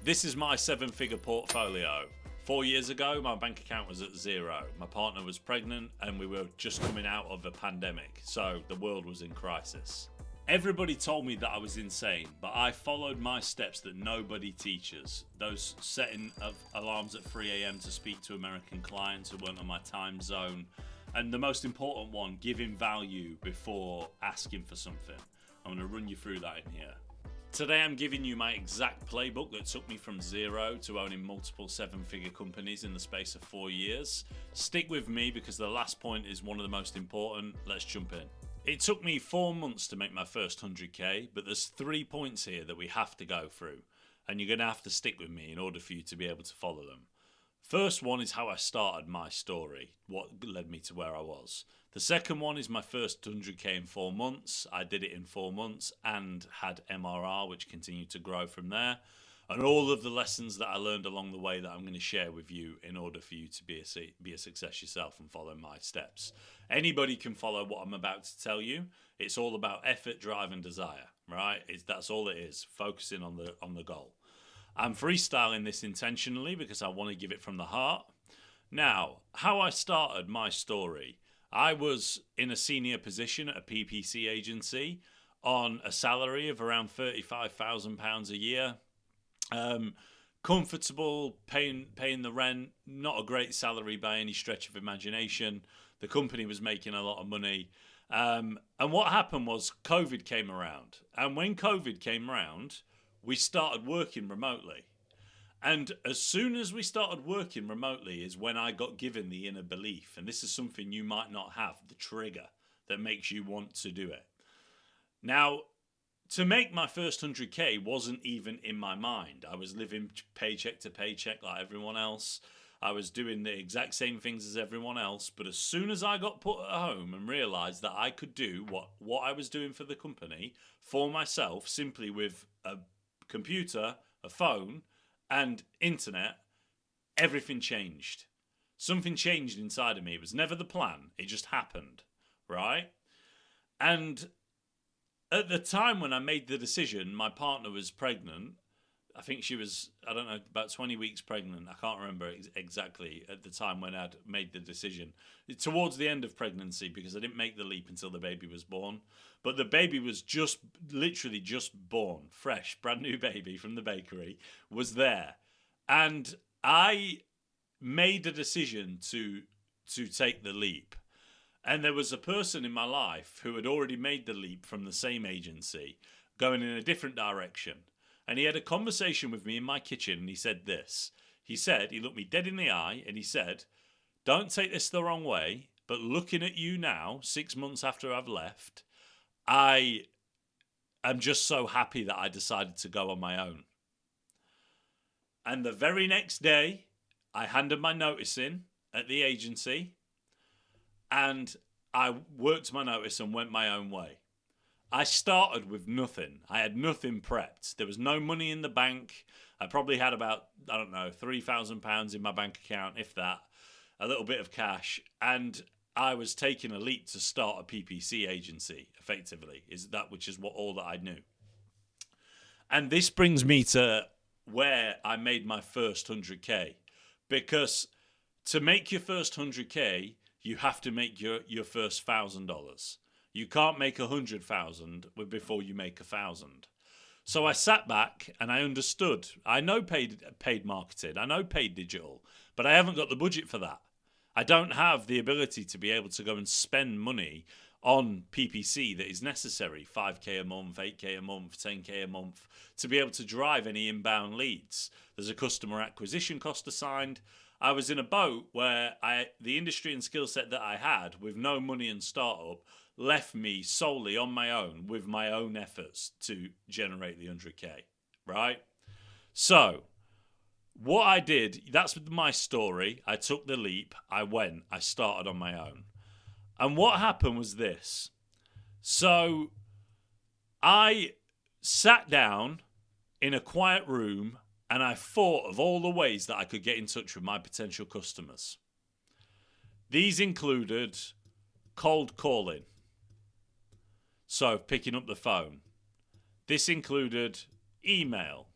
This is my 7-figure portfolio. 4 years ago, my bank account was at zero. My partner was pregnant and we were just coming out of a pandemic, so the world was in crisis. Everybody told me that I was insane, but I followed my steps that nobody teaches. Those setting of alarms at 3 a.m. to speak to American clients who weren't on my time zone. And the most important one, giving value before asking for something. I'm going to run you through that in here. Today I'm giving you my exact playbook that took me from zero to owning multiple 7-figure companies in the space of 4 years. Stick with me because the last point is one of the most important. Let's jump in. It took me 4 months to make my first 100k, but there's 3 points here that we have to go through, and you're going to have to stick with me in order for you to be able to follow them. First one is how I started my story, what led me to where I was. The second one is my first 100k in 4 months. I did it in 4 months and had MRR, which continued to grow from there. And all of the lessons that I learned along the way that I'm going to share with you in order for you to be a success yourself and follow my steps. Anybody can follow what I'm about to tell you. It's all about effort, drive, and desire, right? That's all it is, focusing on the goal. I'm freestyling this intentionally because I want to give it from the heart. Now, how I started my story. I was in a senior position at a PPC agency on a salary of around £35,000 a year. Comfortable, paying the rent, not a great salary by any stretch of imagination. The company was making a lot of money. And what happened was COVID came around. And when COVID came around, we started working remotely. And as soon as we started working remotely is when I got given the inner belief. And this is something you might not have, the trigger that makes you want to do it. Now, to make my first 100k wasn't even in my mind. I was living paycheck to paycheck like everyone else. I was doing the exact same things as everyone else. But as soon as I got put at home and realised that I could do what I was doing for the company for myself simply with a computer, a phone, and internet, everything changed. Something changed inside of me. It was never the plan. It just happened, right? And at the time when I made the decision, my partner was pregnant. I think she was, I don't know, about 20 weeks pregnant. I can't remember exactly at the time when I'd made the decision. Towards the end of pregnancy, because I didn't make the leap until the baby was born. But the baby was literally just born, fresh, brand new baby from the bakery, was there. And I made a decision to take the leap. And there was a person in my life who had already made the leap from the same agency, going in a different direction. And he had a conversation with me in my kitchen, and he said this. He looked me dead in the eye, and he said, "Don't take this the wrong way, but looking at you now, 6 months after I've left, I am just so happy that I decided to go on my own." And the very next day, I handed my notice in at the agency, and I worked my notice and went my own way. I started with nothing. I had nothing prepped. There was no money in the bank. I probably had about, I don't know, £3,000 in my bank account, if that, a little bit of cash. And I was taking a leap to start a PPC agency, effectively, which is all that I knew. And this brings me to where I made my first 100k. Because to make your first 100k, you have to make your first $1,000. You can't make 100,000 before you make 1,000. So I sat back and I understood. I know paid marketing. I know paid digital, but I haven't got the budget for that. I don't have the ability to be able to go and spend money on PPC that is necessary. 5k a month, 8k a month, 10k a month to be able to drive any inbound leads. There's a customer acquisition cost assigned. I was in a boat where the industry and skill set that I had with no money and startup left me solely on my own with my own efforts to generate the 100k, right? So what I did, that's my story. I took the leap. I started on my own. And what happened was this. So I sat down in a quiet room and I thought of all the ways that I could get in touch with my potential customers. These included cold calling. So picking up the phone. This included email.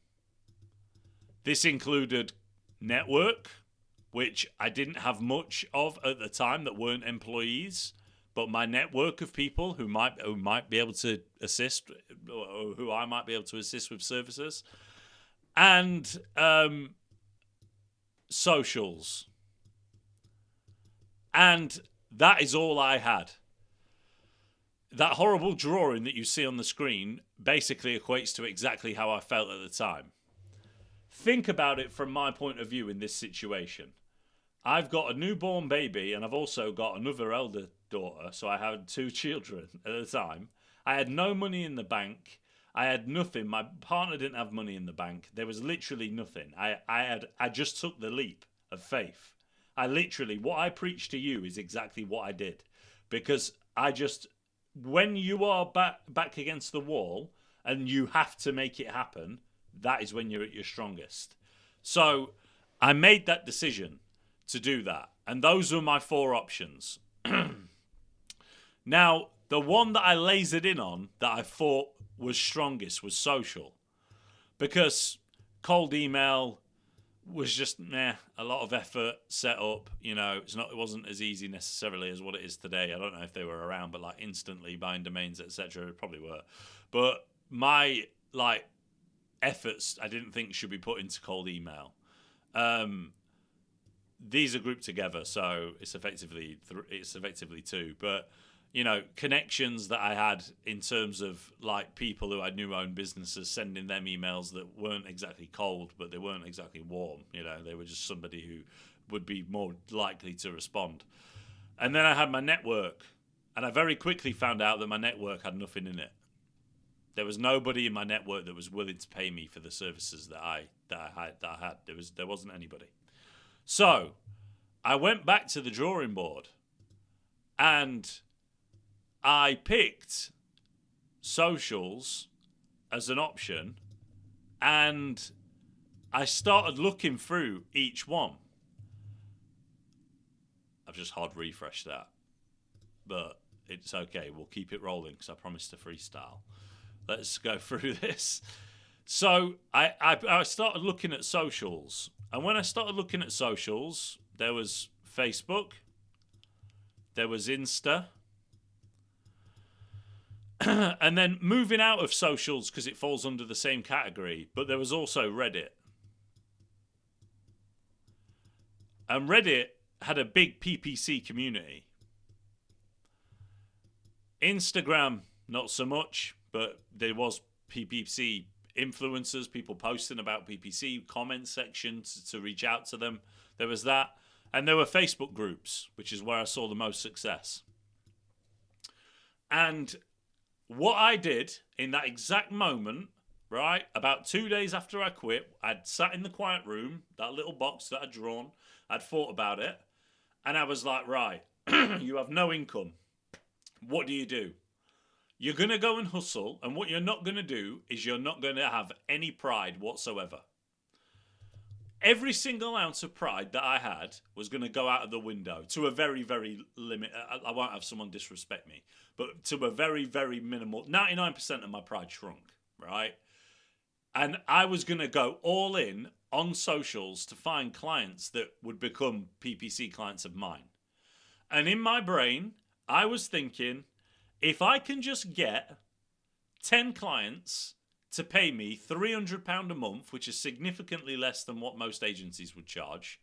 This included network, which I didn't have much of at the time that weren't employees, but my network of people who might be able to assist, or who I might be able to assist with services, and socials. And that is all I had. That horrible drawing that you see on the screen basically equates to exactly how I felt at the time. Think about it from my point of view in this situation. I've got a newborn baby and I've also got another elder daughter, so I had 2 children at the time. I had no money in the bank. I had nothing. My partner didn't have money in the bank. There was literally nothing. I just took the leap of faith. What I preach to you is exactly what I did. Because when you are back against the wall and you have to make it happen, that is when you're at your strongest. So I made that decision to do that. And those were my 4 options. Now, the one that I lasered in on that I thought was strongest was social. Because cold email was just a lot of effort, set up. It wasn't as easy necessarily as what it is today. I don't know if they were around, but like instantly buying domains, etc. Probably were. But my efforts, I didn't think should be put into cold email. These are grouped together, so it's effectively 2. But connections that I had in terms of like people who I knew owned businesses, sending them emails that weren't exactly cold, but they weren't exactly warm. They were just somebody who would be more likely to respond. And then I had my network, and I very quickly found out that my network had nothing in it. There was nobody in my network that was willing to pay me for the services that I had. There wasn't anybody. So I went back to the drawing board and I picked socials as an option, and I started looking through each one. I've just hard refreshed that, but it's okay. We'll keep it rolling because I promised to freestyle. Let's go through this. So I started looking at socials, and when I started looking at socials, there was Facebook, there was Insta. And then moving out of socials because it falls under the same category, but there was also Reddit. And Reddit had a big PPC community. Instagram, not so much, but there was PPC influencers, people posting about PPC, comment sections to reach out to them. There was that. And there were Facebook groups, which is where I saw the most success. And what I did in that exact moment, right, about 2 days after I quit, I'd sat in the quiet room, that little box that I'd drawn, I'd thought about it, and I was like, right, you have no income. What do? You're going to go and hustle, and what you're not going to do is you're not going to have any pride whatsoever. Every single ounce of pride that I had was going to go out of the window to a very, very limit. I won't have someone disrespect me, but to a very, very minimal. 99% of my pride shrunk, right? And I was going to go all in on socials to find clients that would become PPC clients of mine. And in my brain, I was thinking, if I can just get 10 clients to pay me £300 a month, which is significantly less than what most agencies would charge,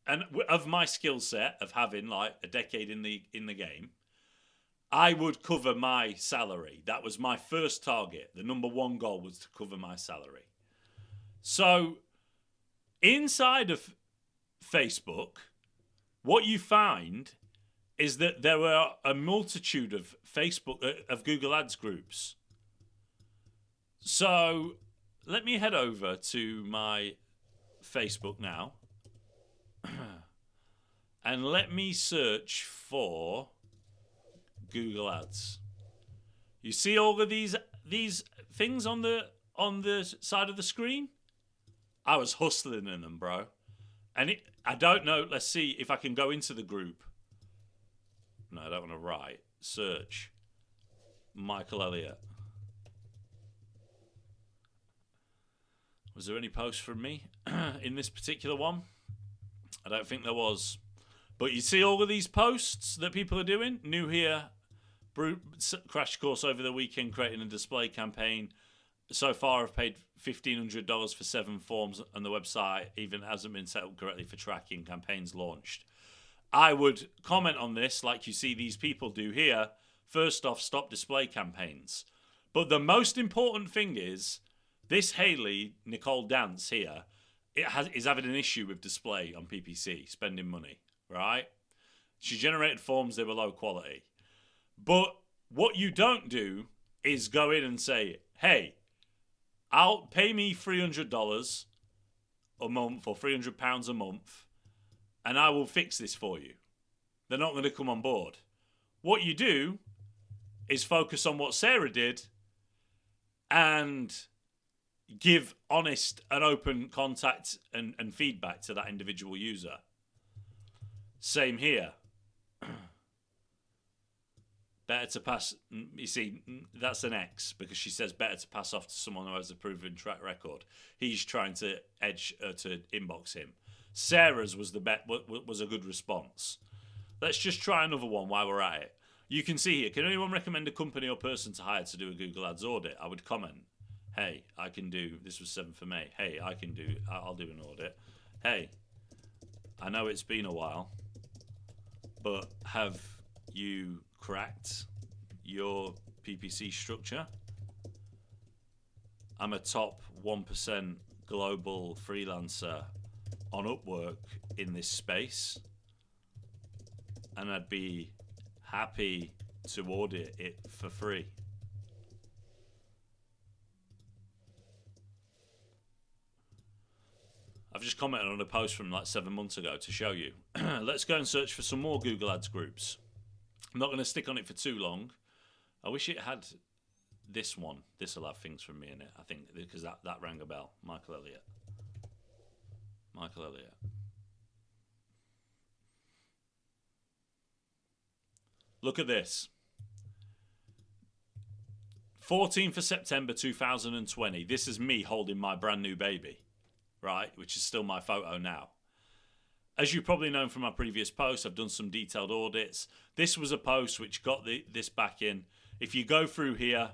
and of my skill set of having like a decade in the game, I would cover my salary. That was my first target. The number 1 goal was to cover my salary. So inside of Facebook, what you find is that there were a multitude of Google Ads groups. So let me head over to my Facebook now and let me search for Google Ads. You see all of these things on the side of the screen? I was hustling in them, bro. And I don't know. Let's see if I can go into the group. No, I don't want to write. Search Michael Elliott. Was there any post from me in this particular one? I don't think there was. But you see all of these posts that people are doing? New here, crash course over the weekend creating a display campaign. So far I've paid $1,500 for 7 forms and the website even hasn't been set up correctly for tracking. Campaigns launched. I would comment on this like you see these people do here. First off, stop display campaigns. But the most important thing is this Hayley Nicole Dance here is having an issue with display on PPC, spending money, right? She generated forms, they were low quality. But what you don't do is go in and say, hey, I'll pay me $300 a month or £300 a month and I will fix this for you. They're not going to come on board. What you do is focus on what Sarah did and give honest and open contact and feedback to that individual user. Same here. Better to pass, you see, that's an X because she says better to pass off to someone who has a proven track record. He's trying to edge to inbox him. Sarah's was was a good response. Let's just try another one while we're at it. You can see here, can anyone recommend a company or person to hire to do a Google Ads audit? I would comment, hey, I can do, this was 7th of May. Hey, I'll do an audit. Hey, I know it's been a while, but have you cracked your PPC structure? I'm a top 1% global freelancer on Upwork in this space, and I'd be happy to audit it for free. I've just commented on a post from like 7 months ago to show you. Let's go and search for some more Google Ads groups. I'm not going to stick on it for too long. I wish it had this one. This will have things from me in it, I think, because that rang a bell. Michael Elliott. Look at this. 14th of September 2020. This is me holding my brand new baby, right? Which is still my photo now. As you probably know from my previous posts, I've done some detailed audits. This was a post which got this back in. If you go through here,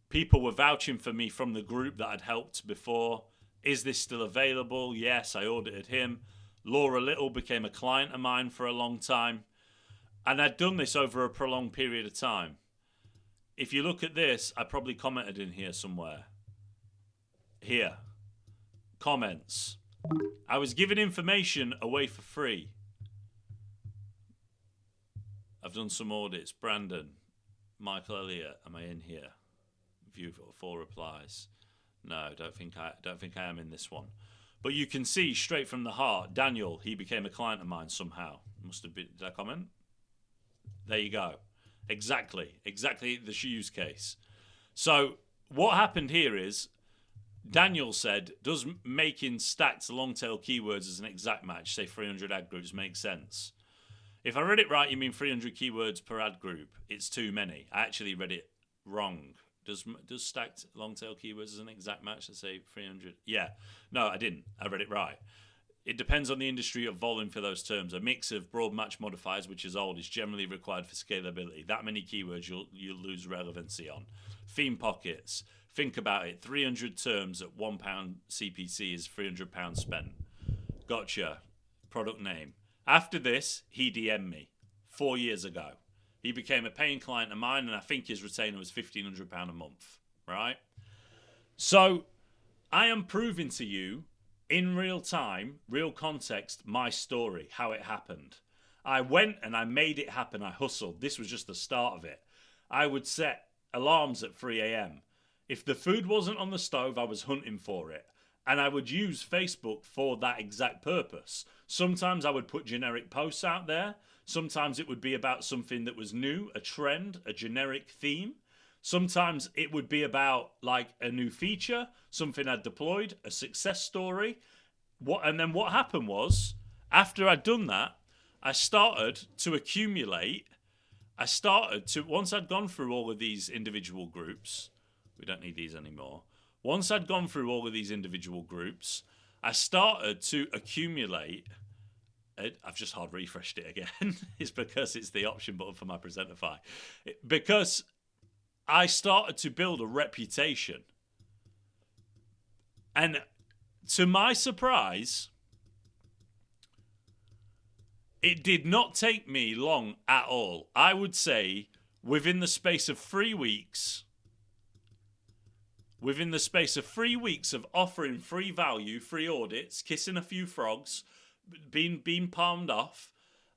people were vouching for me from the group that I'd helped before. Is this still available? Yes, I audited him. Laura Little became a client of mine for a long time. And I'd done this over a prolonged period of time. If you look at this, I probably commented in here somewhere. Here. Comments. I was giving information away for free. I've done some audits. Brandon. Michael Elliott. Am I in here? View 4 replies. No, don't think I am in this one. But you can see straight from the heart, Daniel, he became a client of mine somehow. Must have been, did I comment? There you go. Exactly the use case. So what happened here is Daniel said, does making stacked long tail keywords as an exact match, say 300 ad groups, make sense? If I read it right, you mean 300 keywords per ad group. It's too many. I actually read it wrong. Does stacked long tail keywords as an exact match, let's say 300? Yeah. No, I didn't. I read it right. It depends on the industry of volume for those terms. A mix of broad match modifiers, which is old, is generally required for scalability. That many keywords you'll lose relevancy on. Theme pockets. Think about it. 300 terms at £1 CPC is £300 spent. Gotcha. Product name. After this, he DM'd me 4 years ago. He became a paying client of mine, and I think his retainer was £1,500 a month. Right? So I am proving to you in real time, real context, my story, how it happened. I went and I made it happen. I hustled. This was just the start of it. I would set alarms at 3 a.m. If the food wasn't on the stove, I was hunting for it. And I would use Facebook for that exact purpose. Sometimes I would put generic posts out there. Sometimes it would be about something that was new, a trend, a generic theme. Sometimes it would be about like a new feature, something I'd deployed, a success story. And then what happened was, after I'd done that, I started to accumulate. Once I'd gone through all of these individual groups, we don't need these anymore. Once I'd gone through all of these individual groups, I started to accumulate. I've just hard refreshed it again. It's because it's the option button for my Presentify. Because I started to build a reputation. And to my surprise, it did not take me long at all. I would say within the space of 3 weeks, of offering free value, free audits, kissing a few frogs, being palmed off,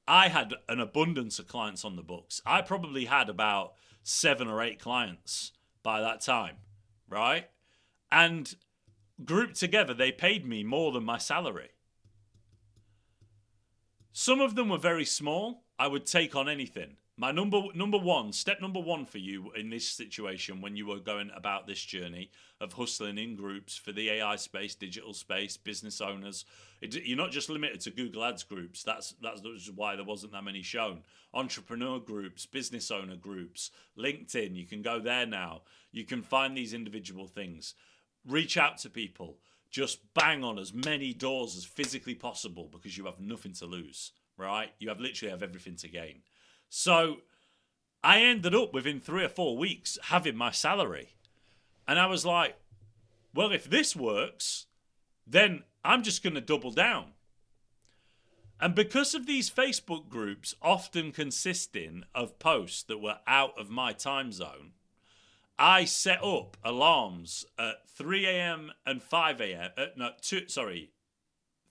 I had an abundance of clients on the books. I probably had about 7 or 8 clients by that time, right? And grouped together, they paid me more than my salary. Some of them were very small. I would take on anything. My step number one for you in this situation when you were going about this journey of hustling in groups for the AI space, digital space, business owners. You're not just limited to Google Ads groups. That's why there wasn't that many shown. Entrepreneur groups, business owner groups, LinkedIn. You can go there now. You can find these individual things. Reach out to people. Just bang on as many doors as physically possible because you have nothing to lose, right? You literally have everything to gain. So I ended up within 3 or 4 weeks having my salary. And I was like, well, if this works, then I'm just going to double down. And because of these Facebook groups often consisting of posts that were out of my time zone, I set up alarms at 3 a.m. and 5 a.m.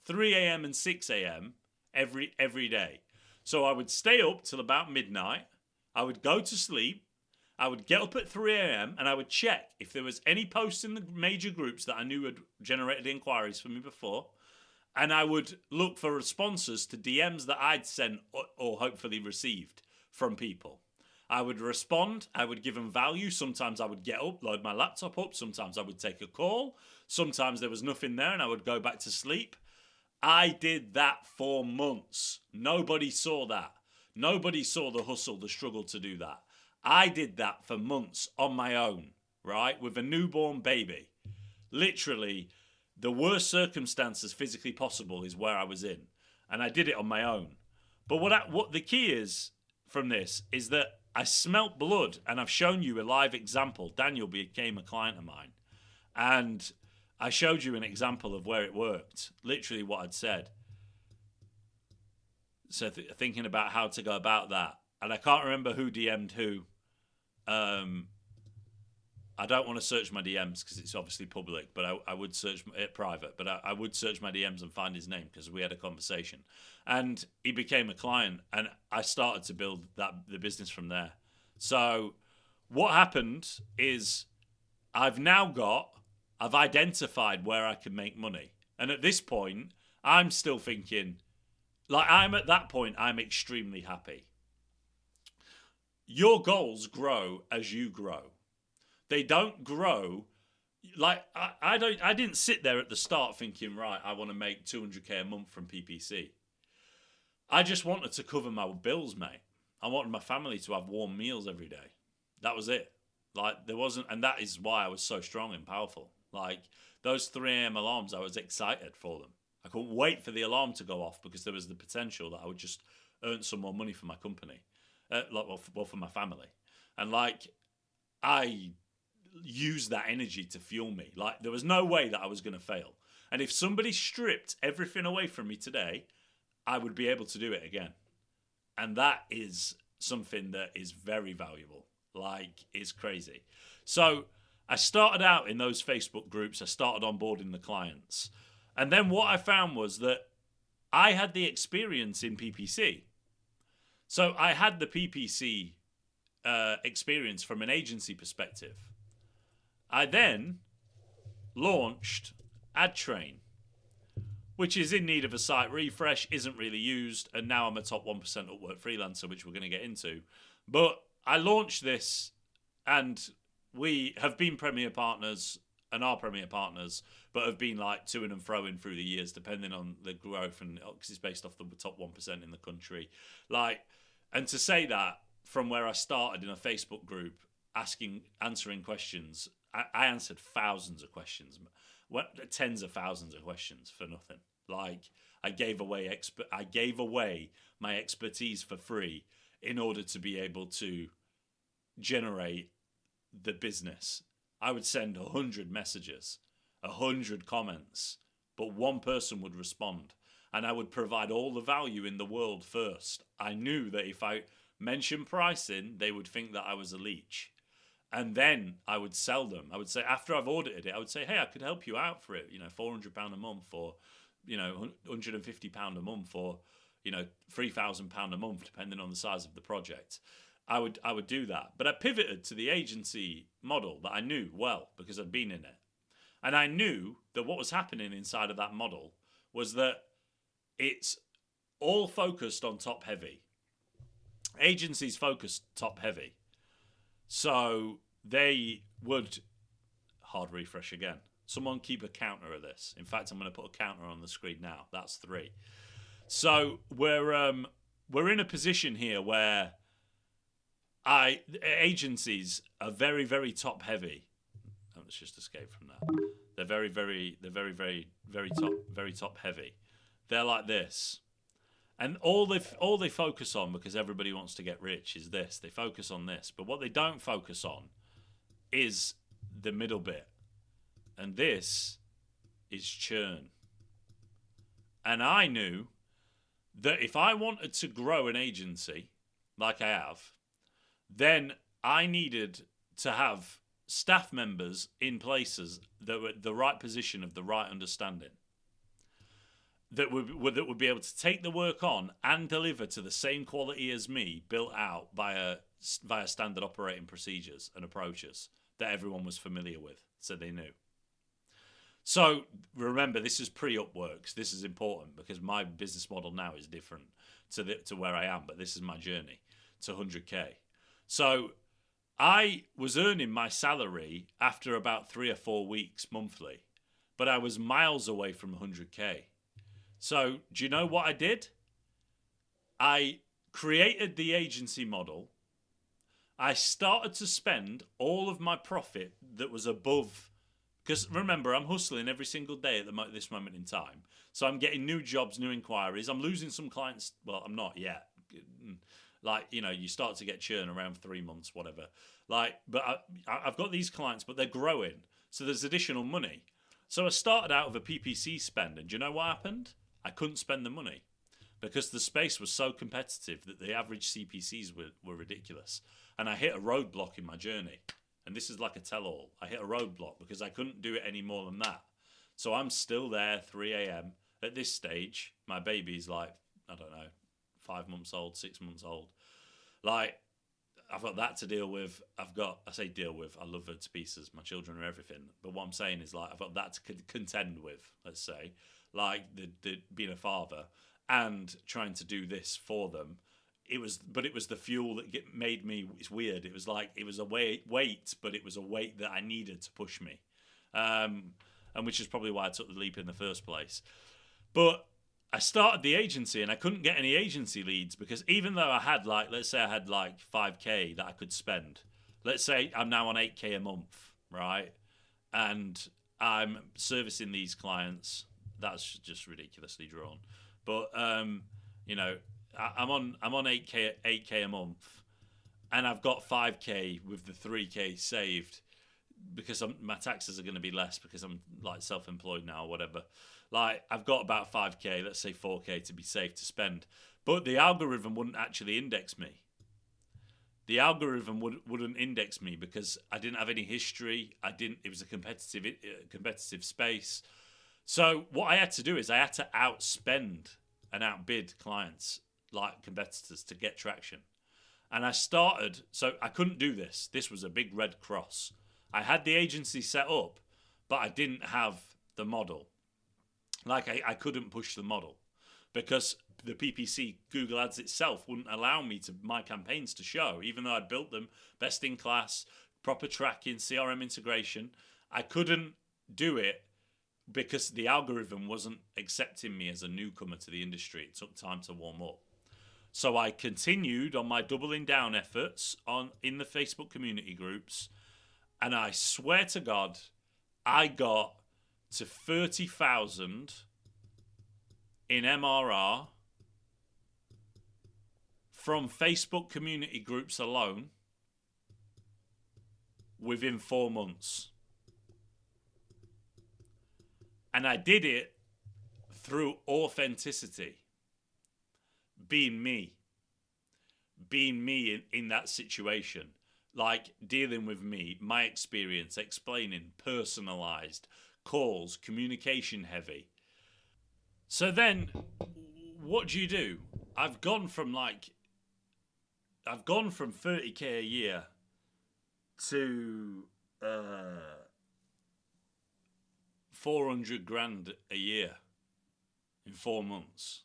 3 a.m. and 6 a.m. every day. So I would stay up till about midnight. I would go to sleep. I would get up at 3 a.m. and I would check if there was any posts in the major groups that I knew had generated inquiries for me before. And I would look for responses to DMs that I'd sent or hopefully received from people. I would respond. I would give them value. Sometimes I would get up, load my laptop up. Sometimes I would take a call. Sometimes there was nothing there and I would go back to sleep. I did that for months. Nobody saw that. Nobody saw the hustle, the struggle to do that. I did that for months on my own, right? With a newborn baby. Literally, the worst circumstances physically possible is where I was in. And I did it on my own. But what the key is from this is that I smelt blood, and I've shown you a live example. Daniel became a client of mine. And I showed you an example of where it worked. Literally what I'd said. So thinking about how to go about that. And I can't remember who DM'd who. I don't want to search my DMs because it's obviously public, but I would search it private. But I would search my DMs and find his name because we had a conversation. And he became a client, and I started to build the business from there. So what happened is I've identified where I can make money. And at this point, I'm still thinking, I'm extremely happy. Your goals grow as you grow. They don't grow I didn't sit there at the start thinking, right, I want to make 200k a month from PPC. I just wanted to cover my bills, mate. I wanted my family to have warm meals every day. That was it. And that is why I was so strong and powerful. Those 3 a.m. alarms, I was excited for them. I couldn't wait for the alarm to go off because there was the potential that I would just earn some more money for my company. For my family. And I used that energy to fuel me. There was no way that I was going to fail. And if somebody stripped everything away from me today, I would be able to do it again. And that is something that is very valuable. It's crazy. So I started out in those Facebook groups. I started onboarding the clients. And then what I found was that I had the experience in PPC. So I had the PPC experience from an agency perspective. I then launched AdTrain, which is in need of a site refresh, isn't really used, and now I'm a top 1% Upwork freelancer, which we're going to get into. But I launched this, and we have been Premier partners and are Premier partners, but have been to and froing through the years, depending on the growth, and because it's based off the top 1% in the country. And to say that from where I started in a Facebook group, answering questions, I answered thousands of questions, tens of thousands of questions for nothing. Like I gave away my expertise for free in order to be able to generate the business. I would send 100 messages, 100 comments, but one person would respond. And I would provide all the value in the world first. I knew that if I mentioned pricing, they would think that I was a leech. And then I would sell them. I would say, after I've audited it, I would say, hey, I could help you out for it. £400 a month, or, £150 a month, or, £3,000 a month, depending on the size of the project. I would do that. But I pivoted to the agency model that I knew well because I'd been in it. And I knew that what was happening inside of that model was that it's all focused on top heavy. Agencies focus top heavy. So they would, hard refresh again. Someone keep a counter of this. In fact, I'm going to put a counter on the screen now. That's 3. So we're in a position here where agencies are very, very top heavy. Let's just escape from that. They're very, very top heavy. They're like this. And all they focus on, because everybody wants to get rich, is this. They focus on this. But what they don't focus on is the middle bit. And this is churn. And I knew that if I wanted to grow an agency, like I have, then I needed to have staff members in places that were at the right position of the right understanding. That would be able to take the work on and deliver to the same quality as me, built out via standard operating procedures and approaches that everyone was familiar with, so they knew. So remember, this is pre-Upworks. This is important because my business model now is different to where I am, but this is my journey to 100K. So I was earning my salary after about 3 or 4 weeks monthly, but I was miles away from 100K. So do you know what I did? I created the agency model. I started to spend all of my profit that was above, because remember, I'm hustling every single day at this moment in time. So I'm getting new jobs, new inquiries. I'm losing some clients. Well, I'm not yet. You start to get churn around 3 months, whatever. But I've got these clients, but they're growing. So there's additional money. So I started out with a PPC spend, and do you know what happened? I couldn't spend the money because the space was so competitive that the average CPCs were ridiculous. And I hit a roadblock in my journey. And this is like a tell-all. I hit a roadblock because I couldn't do it any more than that. So I'm still there, 3 a.m. At this stage, my baby's 5 months old, 6 months old. I've got that to deal with. I love her to pieces. My children are everything. But what I'm saying is I've got that to contend with, let's say. The being a father and trying to do this for them. It was the fuel that made me. It's weird. It was it was a weight, but it was a weight that I needed to push me, and which is probably why I took the leap in the first place. But I started the agency and I couldn't get any agency leads because even though I had let's say I had 5K that I could spend. Let's say I'm now on 8K a month, right? And I'm servicing these clients. That's just ridiculously drawn, but I'm on 8K a month, and I've got 5K with the 3K saved because my taxes are going to be less because I'm self-employed now or whatever. I've got about 5K, let's say 4K to be safe to spend, but the algorithm wouldn't actually index me. The algorithm wouldn't index me because I didn't have any history. It was a competitive space. So what I had to do is I had to outspend and outbid clients like competitors to get traction. And I started, so I couldn't do this. This was a big red cross. I had the agency set up, but I didn't have the model. I couldn't push the model because the PPC Google Ads itself wouldn't allow me my campaigns to show, even though I'd built them best in class, proper tracking, CRM integration. I couldn't do it because the algorithm wasn't accepting me as a newcomer to the industry. It took time to warm up. So I continued on my doubling down efforts in the Facebook community groups. And I swear to God, I got to 30,000 in MRR from Facebook community groups alone within 4 months. And I did it through authenticity, being me, in that situation, like dealing with me, my experience, explaining, personalized calls, communication heavy. So then, what do? I've gone from like, I've gone from 30k a year to 400 grand a year in 4 months.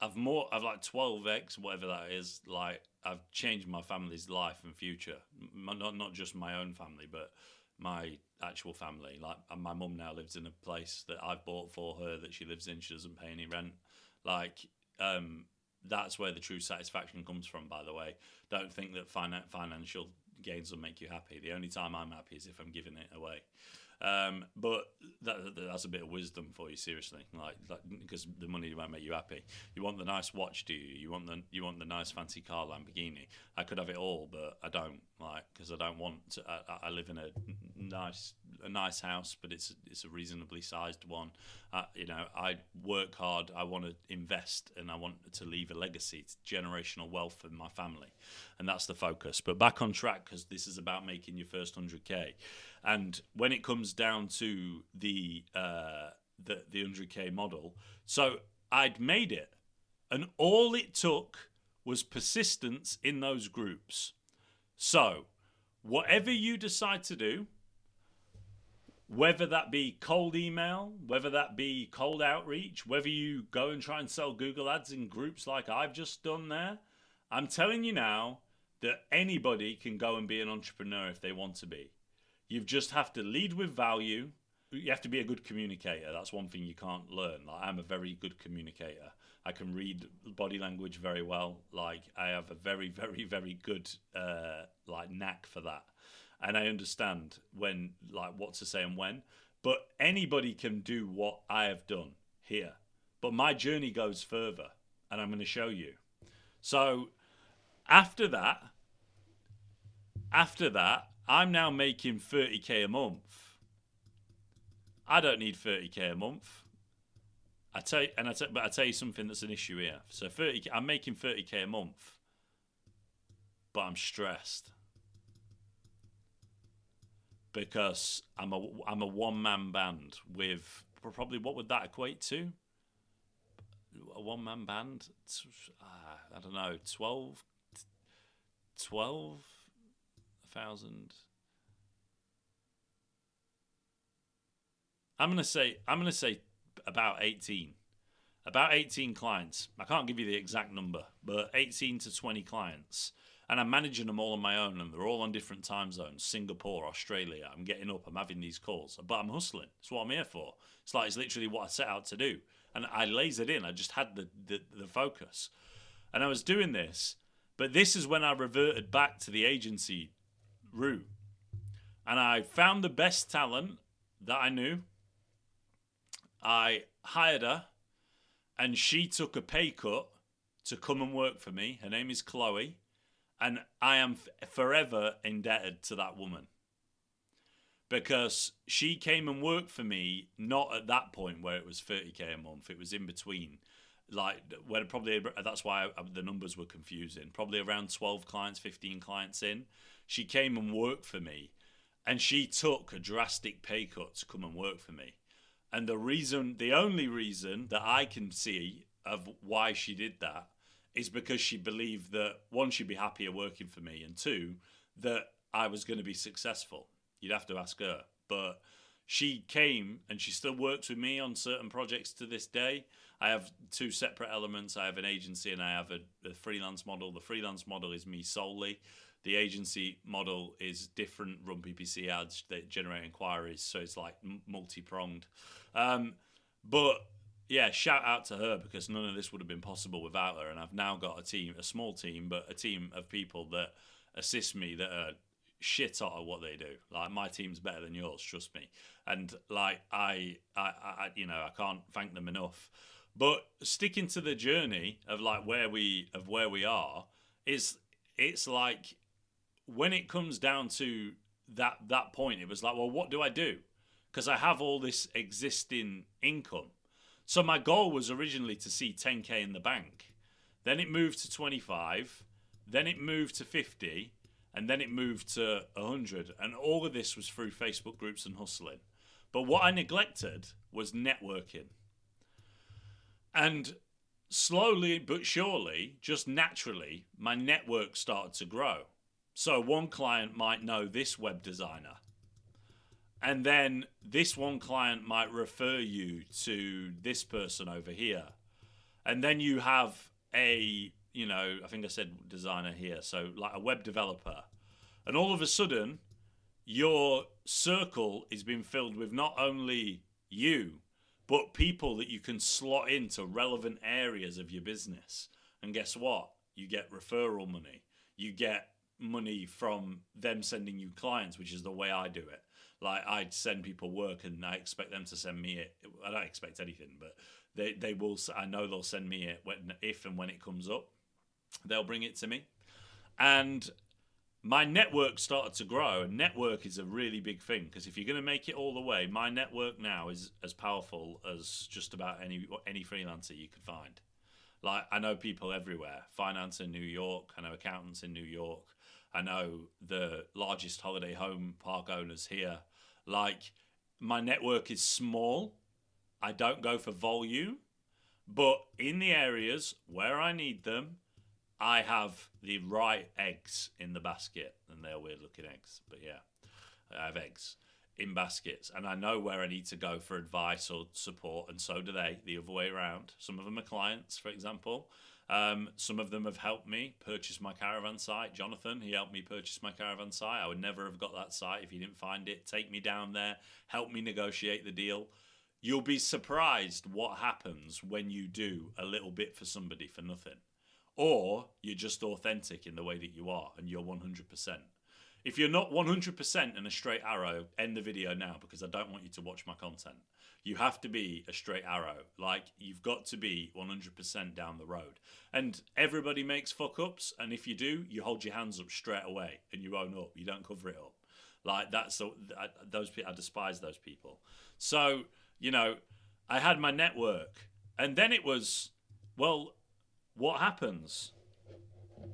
I've like 12x, whatever that is. Like, I've changed my family's life and future. Not just my own family, but my actual family. Like, my mum now lives in a place that I've bought for her that she lives in. She doesn't pay any rent. Like, that's where the true satisfaction comes from, by the way. Don't think that financial gains will make you happy. The only time I'm happy is if I'm giving it away. But that's a bit of wisdom for you, seriously. Like, because the money won't make you happy. You want the nice watch, do you? You want the nice fancy car, Lamborghini. I could have it all, but I don't. Like, because I don't want to. I live in a nice house, but it's a reasonably sized one. I work hard. I want to invest, and I want to leave a legacy, generational wealth for my family, and that's the focus. But back on track, because this is about making your first 100k. And when it comes down to the 100k model, so I'd made it, and all it took was persistence in those groups. So whatever you decide to do, whether that be cold email, whether that be cold outreach, whether you go and try and sell Google ads in groups like I've just done there, I'm telling you now that anybody can go and be an entrepreneur if they want to be. You just have to lead with value. You have to be a good communicator. That's one thing you can't learn. Like, I'm a very good communicator. I can read body language very well. Like, I have a very, very, very good knack for that. And I understand when, like, what to say and when. But anybody can do what I have done here. But my journey goes further, and I'm going to show you. So after that, I'm now making 30k a month. I don't need 30k a month. I tell you something that's an issue here. So I'm making 30k a month, but I'm stressed because I'm a one-man band with probably, what would that equate to? A one-man band? I don't know, 12,000. I'm gonna say about 18 clients. I can't give you the exact number, but 18 to 20 clients, and I'm managing them all on my own, and they're all on different time zones. Singapore, Australia. I'm getting up, I'm having these calls, but I'm hustling. It's what I'm here for. It's literally what I set out to do, and I lasered in. I just had the focus, and I was doing this. But this is when I reverted back to the agency route, and I found the best talent that I knew. I hired her, and she took a pay cut to come and work for me. Her name is Chloe, and I am forever indebted to that woman, because she came and worked for me, not at that point where it was 30k a month. It was in between. Like, when probably, that's why the numbers were confusing. Probably around 12 clients, 15 clients in, she came and worked for me, and she took a drastic pay cut to come and work for me. And the only reason that I can see of why she did that is because she believed that, one, she'd be happier working for me, and two, that I was going to be successful. You'd have to ask her. But she came, and she still works with me on certain projects to this day. I have two separate elements. I have an agency, and I have a freelance model. The freelance model is me solely. The agency model is different, run PPC ads that generate inquiries. So it's like multi-pronged. But yeah, shout out to her, because none of this would have been possible without her. And I've now got a small team, but a team of people that assist me, that are shit out of what they do. Like, my team's better than yours, trust me. And like, I can't thank them enough. But sticking to the journey of like where we are is, it's like, when it comes down to that point, it was like, well, what do I do? Because I have all this existing income. So my goal was originally to see 10k in the bank. Then it moved to 25. Then it moved to 50. And then it moved to 100. And all of this was through Facebook groups and hustling. But what I neglected was networking. And slowly but surely, just naturally, my network started to grow. So one client might know this web designer. And then this one client might refer you to this person over here. And then you have I think I said designer here. So like a web developer. And all of a sudden, your circle is being filled with not only you, but people that you can slot into relevant areas of your business. And guess what? You get referral money. You get money from them sending you clients, which is the way I do it. Like, I'd send people work and I expect them to send me it. I don't expect anything, but they will. I know they'll send me it if and when it comes up. They'll bring it to me. And my network started to grow, and network is a really big thing, because if you're going to make it all the way, my network now is as powerful as just about any freelancer you could find. Like, I know people everywhere. Finance in New York. I know accountants in New York. I know the largest holiday home park owners here. Like, my network is small. I don't go for volume. But in the areas where I need them, I have the right eggs in the basket. And they're weird looking eggs. But yeah, I have eggs in baskets. And I know where I need to go for advice or support. And so do they, the other way around. Some of them are clients, for example. Some of them have helped me purchase my caravan site. Jonathan, he helped me purchase my caravan site. I would never have got that site if he didn't find it. Take me down there, help me negotiate the deal. You'll be surprised what happens when you do a little bit for somebody for nothing. Or you're just authentic in the way that you are and you're 100%. If you're not 100% and a straight arrow, end the video now, because I don't want you to watch my content. You have to be a straight arrow. Like, you've got to be 100% down the road. And everybody makes fuck ups. And if you do, you hold your hands up straight away and you own up. You don't cover it up. Like, those people, I despise those people. So, I had my network, and then it was, well, what happens?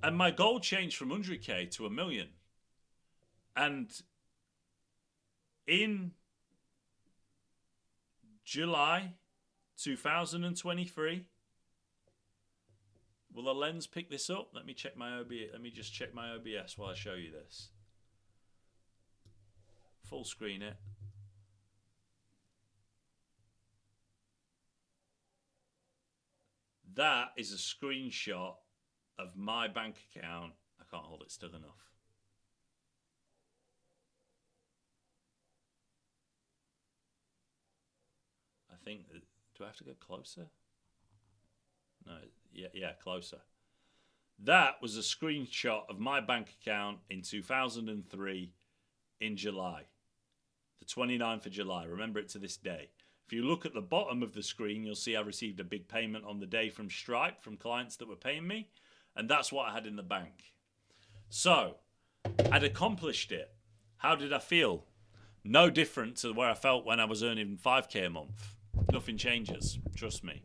And my goal changed from 100k to 1 million. And in July 2023, will the lens pick this up? Let me check my OBS. Let me just check my OBS while I show you this. Full screen it. That is a screenshot of my bank account. I can't hold it still enough. I think, do I have to go closer? No, yeah, closer. That was a screenshot of my bank account in 2003 in July. The 29th of July. Remember it to this day. If you look at the bottom of the screen, you'll see I received a big payment on the day from Stripe, from clients that were paying me. And that's what I had in the bank. So, I'd accomplished it. How did I feel? No different to where I felt when I was earning 5k a month. Nothing changes, trust me.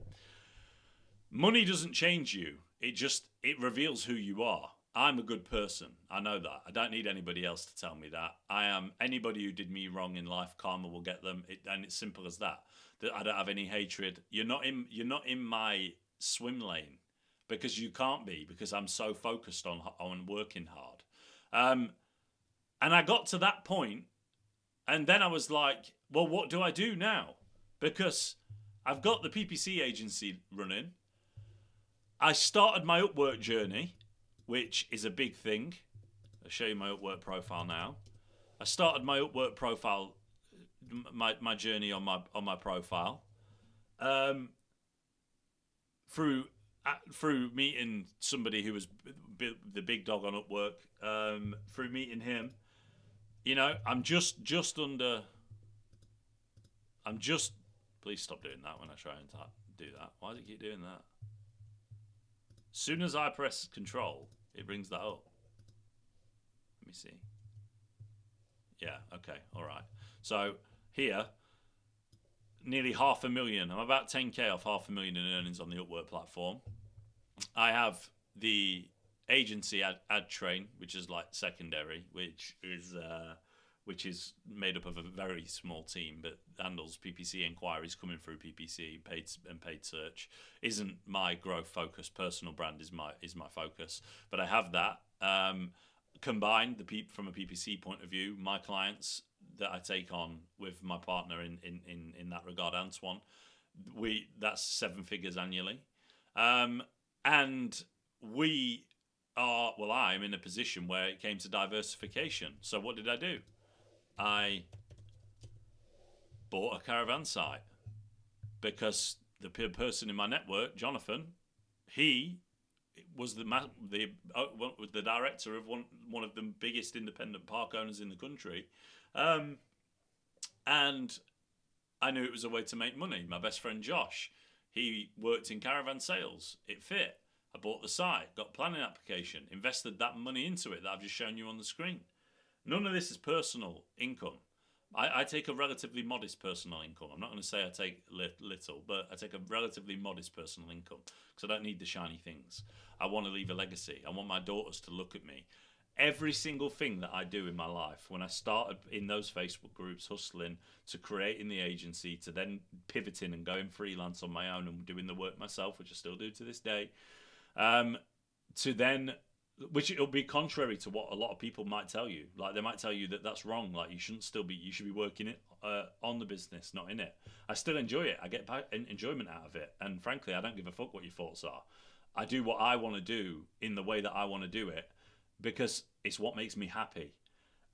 Money doesn't change you. It reveals who you are. I'm a good person. I know that. I don't need anybody else to tell me that. I am anybody who did me wrong in life, karma will get them. And it's simple as that. That I don't have any hatred. You're not in my swim lane, because you can't be, because I'm so focused on working hard. And I got to that point, and then I was like, well, what do I do now? Because I've got the PPC agency running. I started my Upwork journey, which is a big thing. I'll show you my Upwork profile now. I started my Upwork profile, my journey on my profile, through meeting somebody who was the big dog on Upwork. Through meeting him, I'm just under. I'm just. Please stop doing that when I try and do that. Why does it keep doing that? As soon as I press control, it brings that up. Let me see. Yeah, okay, all right. So here, nearly 500,000. I'm about 10k off 500,000 in earnings on the Upwork platform. I have the agency ad train, which is like secondary, which is made up of a very small team, but handles PPC inquiries coming through PPC, paid search. Isn't my growth focus. Personal brand is my focus, but I have that. Combined from a PPC point of view, my clients that I take on with my partner in that regard, Antoine, that's 7 figures annually, and I'm in a position where it came to diversification. So what did I do? I bought a caravan site because the person in my network, Jonathan, he was the director of one of the biggest independent park owners in the country, and I knew it was a way to make money. My best friend Josh, he worked in caravan sales. It fit. I bought the site, got planning application, invested that money into it that I've just shown you on the screen. None of this is personal income. I take a relatively modest personal income. I'm not going to say I take little, but I take a relatively modest personal income because I don't need the shiny things. I want to leave a legacy. I want my daughters to look at me. Every single thing that I do in my life, when I started in those Facebook groups, hustling, to creating the agency, to then pivoting and going freelance on my own and doing the work myself, which I still do to this day, to then, which it'll be contrary to what a lot of people might tell you. Like, they might tell you that that's wrong. Like, you should be working it on the business, not in it. I still enjoy it. I get enjoyment out of it. And frankly, I don't give a fuck what your thoughts are. I do what I want to do in the way that I want to do it because it's what makes me happy.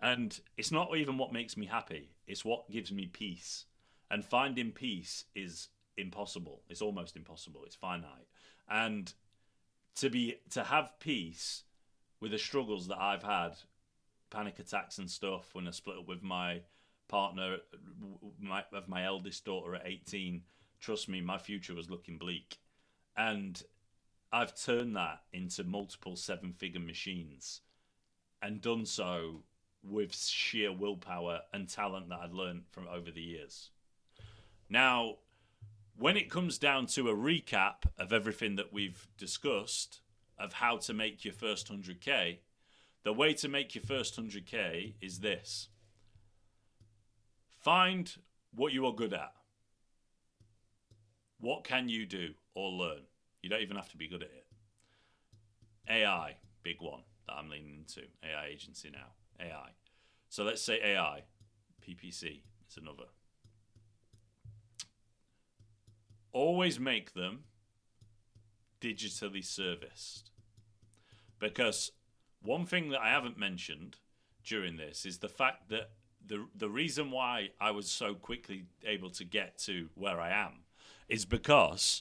And it's not even what makes me happy. It's what gives me peace. And finding peace is impossible. It's almost impossible. It's finite. And to have peace with the struggles that I've had, panic attacks and stuff, when I split up with my partner, my eldest daughter at 18, trust me, my future was looking bleak. And I've turned that into multiple 7-figure machines and done so with sheer willpower and talent that I'd learned from over the years. Now, when it comes down to a recap of everything that we've discussed, of how to make your first 100k, the way to make your first 100k is this. Find what you are good at. What can you do or learn? You don't even have to be good at it. AI, big one that I'm leaning into. AI agency now. AI. So let's say AI. PPC is another. Always make them digitally serviced. Because one thing that I haven't mentioned during this is the fact that the reason why I was so quickly able to get to where I am is because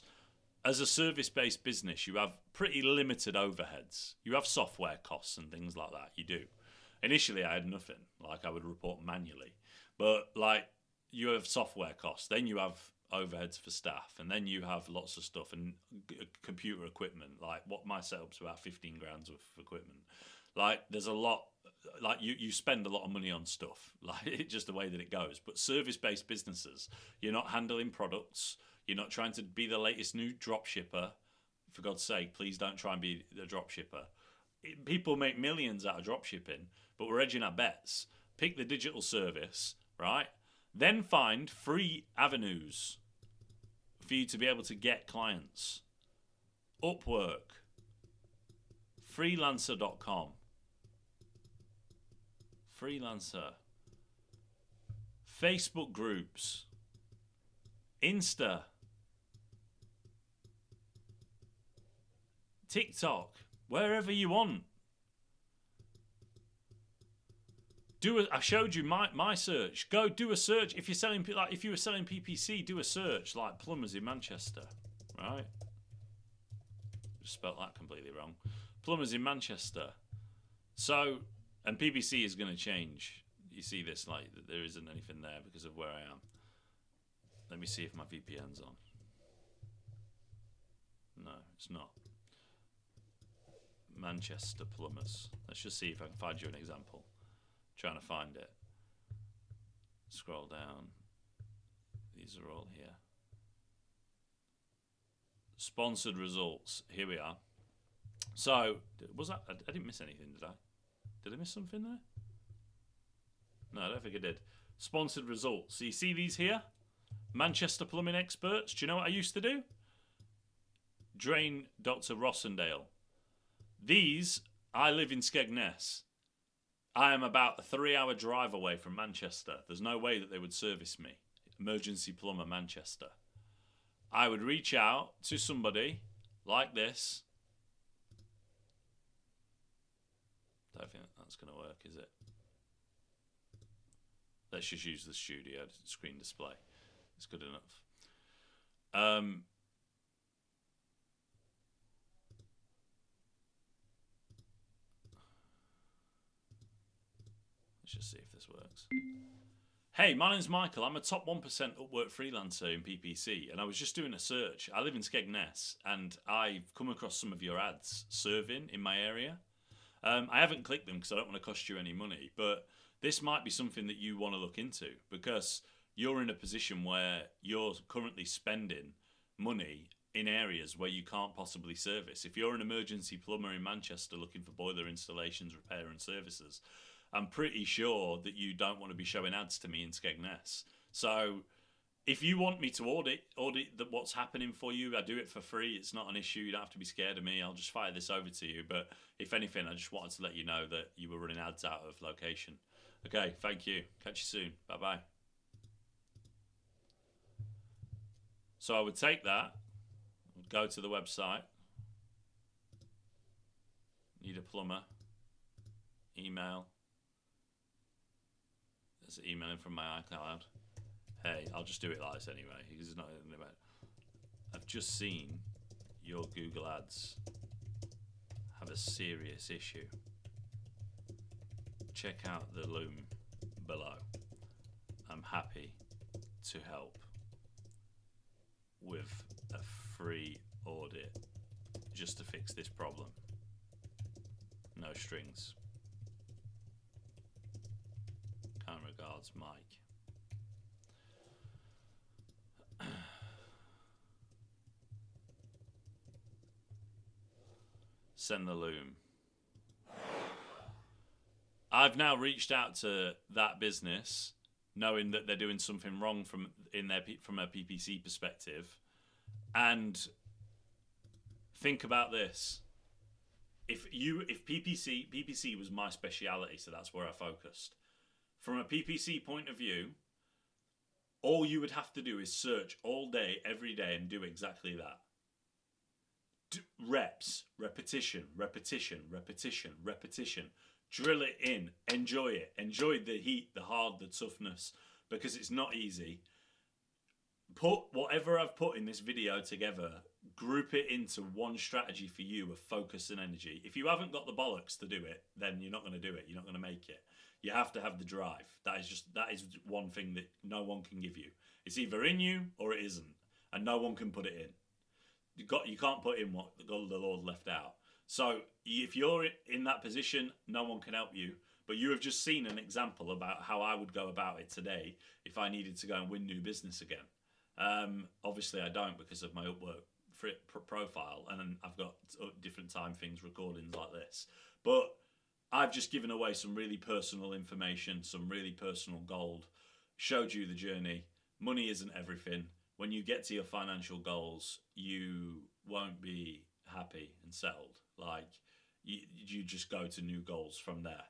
as a service-based business, you have pretty limited overheads. You have software costs and things like that. You do. Initially, I had nothing. Like, I would report manually. But, like, you have software costs. Then you have overheads for staff. And then you have lots of stuff and computer equipment. Like, what my setup's about 15 grand worth of equipment. Like, there's a lot. Like, you spend a lot of money on stuff. Like, it's just the way that it goes. But service-based businesses, you're not handling products. You're not trying to be the latest new drop shipper. For God's sake, please don't try and be the drop shipper. People make millions out of drop shipping, but we're edging our bets. Pick the digital service, right? Then find free avenues for you to be able to get clients. Upwork, freelancer.com, freelancer, Facebook groups, Insta, TikTok, wherever you want. I showed you my search. Go do a search. If you were selling PPC, do a search like plumbers in Manchester, right? Just spelt that completely wrong. Plumbers in Manchester. So, and PPC is going to change. you see this, like, there isn't anything there because of where I am. Let me see if my VPN's on. No, it's not. Manchester plumbers. Let's just see if I can find you an example. Trying to find it. Scroll down. These are all here. Sponsored results. Here we are. So, was that? I didn't miss anything, did I? Did I miss something there? No, I don't think I did. Sponsored results. So you see these here? Manchester plumbing experts. Do you know what I used to do? Drain Dr. Rossendale. These, I live in Skegness. I am about a 3-hour drive away from Manchester. There's no way that they would service me. Emergency plumber Manchester. I would reach out to somebody like this. Don't think that's going to work, is it? Let's just use the studio screen display. It's good enough. Let's just see if this works. Hey, my name's Michael. I'm a top 1% Upwork freelancer in PPC, and I was just doing a search. I live in Skegness, and I've come across some of your ads serving in my area. I haven't clicked them because I don't want to cost you any money, but this might be something that you want to look into because you're in a position where you're currently spending money in areas where you can't possibly service. If you're an emergency plumber in Manchester looking for boiler installations, repair and services, I'm pretty sure that you don't want to be showing ads to me in Skegness. So if you want me to audit what's happening for you, I do it for free. It's not an issue. You don't have to be scared of me. I'll just fire this over to you. But if anything, I just wanted to let you know that you were running ads out of location. Okay, thank you. Catch you soon. Bye-bye. So I would take that, go to the website, need a plumber, email. There's an email in from my iCloud. Hey, I'll just do it like this anyway, because it's not about. I've just seen your Google Ads have a serious issue. Check out the loom below. I'm happy to help with a free audit just to fix this problem. No strings. Kind regards, Mike. Send the loom. I've now reached out to that business, knowing that they're doing something wrong from a PPC perspective, and think about this: if PPC was my speciality, so that's where I focused. From a PPC point of view, all you would have to do is search all day, every day, and do exactly that. Reps, repetition, repetition, repetition, repetition. Drill it in, enjoy it. Enjoy the heat, the hard, the toughness, because it's not easy. Put whatever I've put in this video together, group it into one strategy for you of focus and energy. If you haven't got the bollocks to do it, then you're not going to do it. You're not going to make it. You have to have the drive. That is one thing that no one can give you. It's either in you or it isn't, and no one can put it in. You can't put in what the Lord left out. So if you're in that position, no one can help you. But you have just seen an example about how I would go about it today if I needed to go and win new business again. Obviously, I don't because of my Upwork profile, and then I've got different time things, recordings like this. But I've just given away some really personal information, some really personal gold, showed you the journey. Money isn't everything. When you get to your financial goals, you won't be happy and settled. Like, you just go to new goals from there.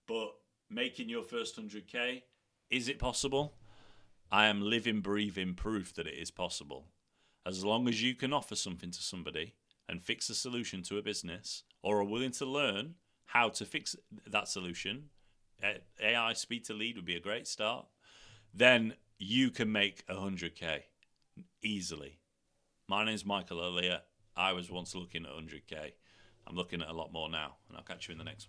But making your first 100K, is it possible? I am living, breathing proof that it is possible. As long as you can offer something to somebody and fix a solution to a business, or are willing to learn how to fix that solution, AI speed to lead would be a great start, then you can make 100K easily. My name's Michael Elliott. I was once looking at 100K. I'm looking at a lot more now, and I'll catch you in the next one.